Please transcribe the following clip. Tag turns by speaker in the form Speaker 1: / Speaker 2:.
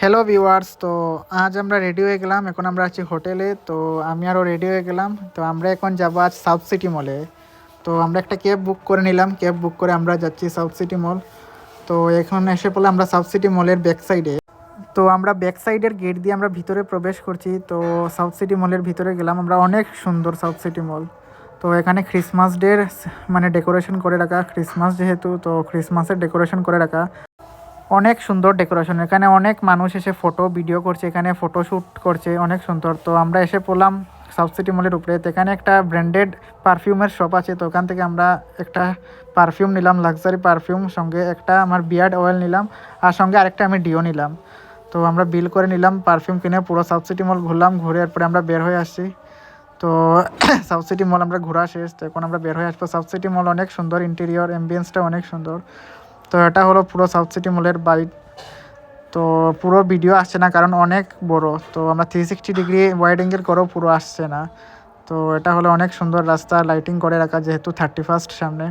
Speaker 1: Hello viewers, তো আজ আমরা রেডি হয়ে গেলাম। এখন আমরা আছি হোটেলে। তো আমি আরও রেডি হয়ে গেলাম। তো আমরা এখন যাবো আজ সাউথ সিটি মলে। তো আমরা একটা ক্যাব বুক করে নিলাম। ক্যাব বুক করে আমরা যাচ্ছি সাউথ সিটি মল। তো এখন এসে পড়লে আমরা সাউথ সিটি মলের ব্যাক সাইডে। তো আমরা ব্যাক সাইডের গেট দিয়ে আমরা ভিতরে প্রবেশ করছি। তো সাউথ সিটি মলের ভিতরে গেলাম আমরা। অনেক সুন্দর সাউথ সিটি মল। তো এখানে ক্রিসমাস ডের মানে ডেকোরেশন করে রাখা, ক্রিসমাস যেহেতু, তো ক্রিসমাসের ডেকোরেশন করে রাখা। অনেক সুন্দর ডেকোরেশন। এখানে অনেক মানুষ এসে ফটো ভিডিও করছে, এখানে ফটোশ্যুট করছে, অনেক সুন্দর। তো আমরা এসে পড়লাম সাউথ সিটি মলের উপরে। তো এখানে একটা ব্র্যান্ডেড পারফিউমের শপ আছে। তো ওখান থেকে আমরা একটা পারফিউম নিলাম, লাক্সারি পারফিউম। সঙ্গে একটা আমার বিয়ার্ড অয়েল নিলাম, আর সঙ্গে আরেকটা আমি ডিও নিলাম। তো আমরা বিল করে নিলাম, পারফিউম কিনে পুরো সাউথ সিটি মল ঘুরলাম। ঘুরে এরপরে আমরা বের হয়ে আসছি। তো সাউথ সিটি মল আমরা ঘোরা শেষ। তো এখন আমরা বের হয়ে আসবো। সাউথ সিটি মল অনেক সুন্দর, ইন্টেরিয়র অ্যাম্বিয়েন্সটা অনেক সুন্দর। তো এটা হলো পুরো সাউথ সিটি মলের বাইট। তো পুরো ভিডিও আসছে না কারণ অনেক বড়। তো আমরা 360 ডিগ্রি ওয়াইড অ্যাঙ্গেল করেও পুরো আসছে না। তো এটা হলো অনেক সুন্দর রাস্তা, লাইটিং করে রাখা যেহেতু 31st সামনে।